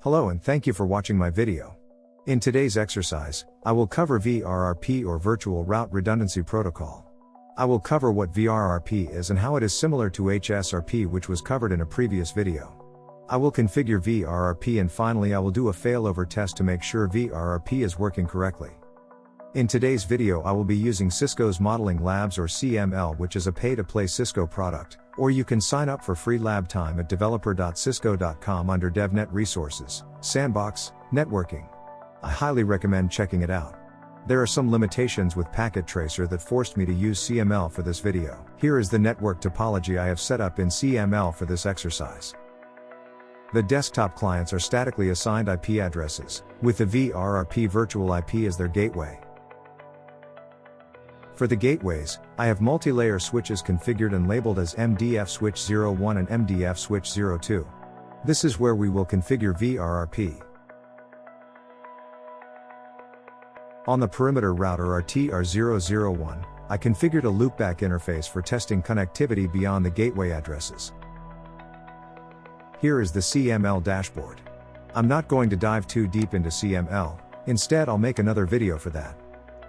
Hello and thank you for watching my video. In today's exercise, I will cover VRRP or Virtual Route Redundancy Protocol. I will cover what VRRP is and how it is similar to HSRP, which was covered in a previous video. I will configure VRRP and finally I will do a failover test to make sure VRRP is working correctly. In today's video I will be using Cisco's Modeling Labs or CML, which is a pay-to-play Cisco product, or you can sign up for free lab time at developer.cisco.com under DevNet Resources, Sandbox, Networking. I highly recommend checking it out. There are some limitations with Packet Tracer that forced me to use CML for this video. Here is the network topology I have set up in CML for this exercise. The desktop clients are statically assigned IP addresses, with the VRRP virtual IP as their gateway. For the gateways, I have multi-layer switches configured and labeled as MDF switch 01 and MDF switch 02. This is where we will configure VRRP. On the perimeter router TR001, I configured a loopback interface for testing connectivity beyond the gateway addresses. Here is the CML dashboard. I'm not going to dive too deep into CML, instead I'll make another video for that.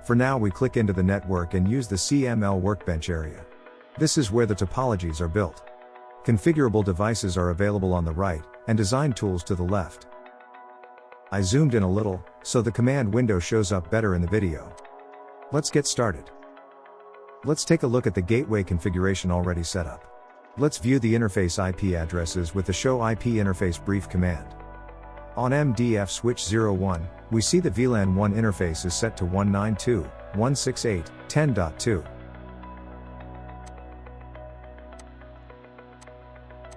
For now we click into the network and use the CML workbench area. This is where the topologies are built. Configurable devices are available on the right, and design tools to the left. I zoomed in a little, so the command window shows up better in the video. Let's get started. Let's take a look at the gateway configuration already set up. Let's view the interface IP addresses with the Show IP Interface Brief command. On MDF switch 01, we see the VLAN 1 interface is set to 192.168.10.2.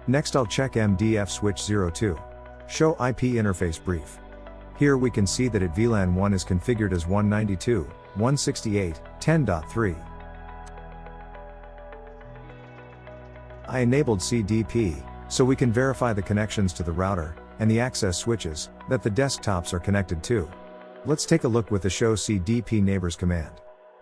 Next I'll check MDF switch 02. Show IP Interface Brief. Here we can see that VLAN 1 is configured as 192.168.10.3. I enabled CDP, so we can verify the connections to the router, and the access switches, that the desktops are connected to. Let's take a look with the Show CDP Neighbors command.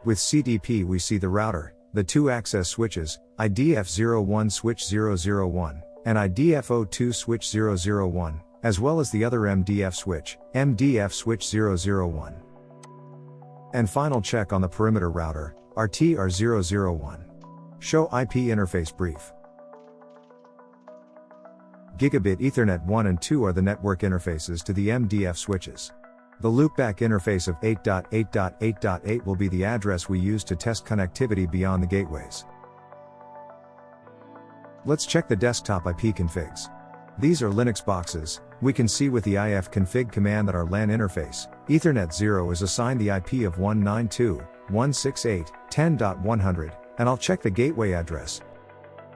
With CDP we see the router, the two access switches, IDF01 switch 001, and IDF02 switch 001, as well as the other MDF switch 001. And final check on the perimeter router, TR001. Show IP Interface Brief. Gigabit Ethernet 1 and 2 are the network interfaces to the MDF switches. The loopback interface of 8.8.8.8 will be the address we use to test connectivity beyond the gateways. Let's check the desktop IP configs. These are Linux boxes. We can see with the ifconfig command that our LAN interface, Ethernet 0, is assigned the IP of 192.168.10.100, and I'll check the gateway address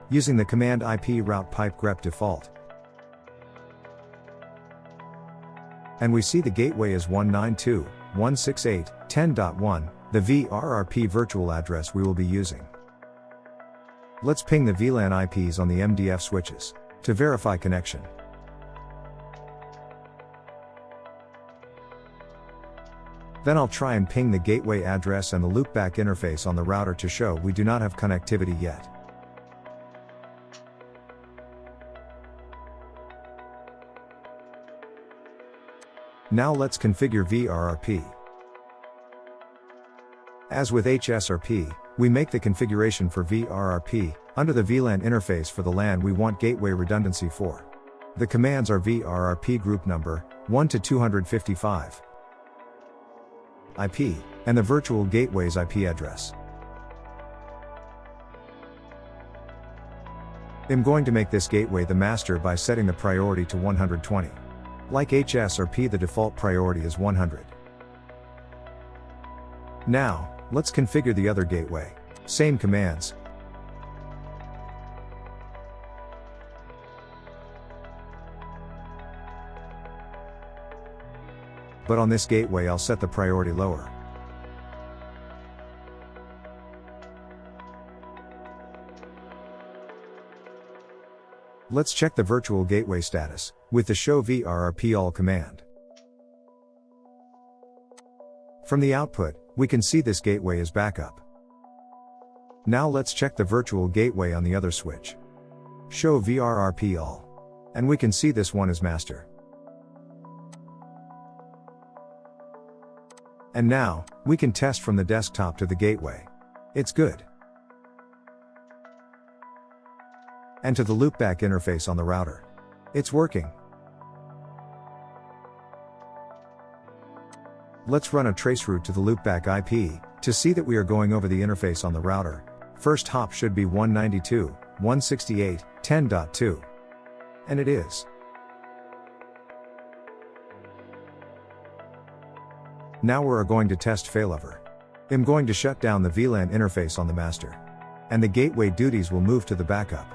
using the command IP route pipe grep default. And we see the gateway is 192.168.10.1, the VRRP virtual address we will be using. Let's ping the VLAN IPs on the MDF switches to verify connection. Then I'll try and ping the gateway address and the loopback interface on the router to show we do not have connectivity yet. Now let's configure VRRP. As with HSRP, we make the configuration for VRRP. Under the VLAN interface for the LAN we want gateway redundancy for. The commands are VRRP group number, 1 to 255 IP, and the virtual gateway's IP address. I'm going to make this gateway the master by setting the priority to 120. Like HSRP, the default priority is 100. Now, let's configure the other gateway. Same commands. But on this gateway I'll set the priority lower. Let's check the virtual gateway status with the Show VRRP All command. From the output, we can see this gateway is backup. Now let's check the virtual gateway on the other switch. Show VRRP All. And we can see this one is master. And now, we can test from the desktop to the gateway. It's good. And to the loopback interface on the router. It's working. Let's run a traceroute to the loopback IP, to see that we are going over the interface on the router. First hop should be 192.168.10.2. And it is. Now we're going to test failover. I'm going to shut down the VLAN interface on the master. And the gateway duties will move to the backup.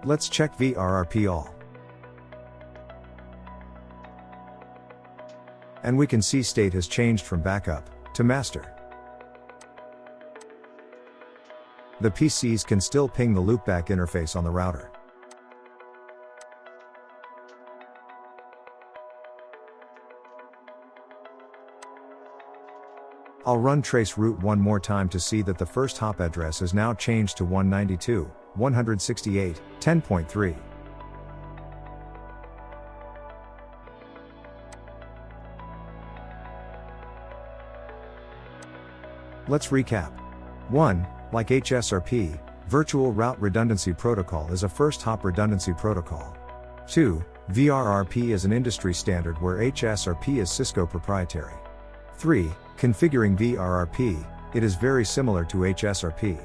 Let's check VRRP all. And we can see state has changed from backup to master. The PCs can still ping the loopback interface on the router. I'll run trace route one more time to see that the first hop address is now changed to 192.168.10.3. Let's recap. 1. Like HSRP, Virtual Route Redundancy Protocol is a first hop redundancy protocol. 2. VRRP is an industry standard where HSRP is Cisco proprietary. 3. Configuring VRRP, it is very similar to HSRP.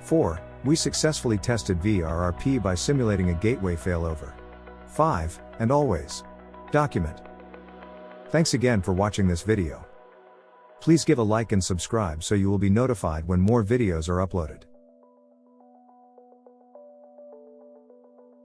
4. We successfully tested VRRP by simulating a gateway failover. 5. And always document. Thanks again for watching this video. Please give a like and subscribe so you will be notified when more videos are uploaded.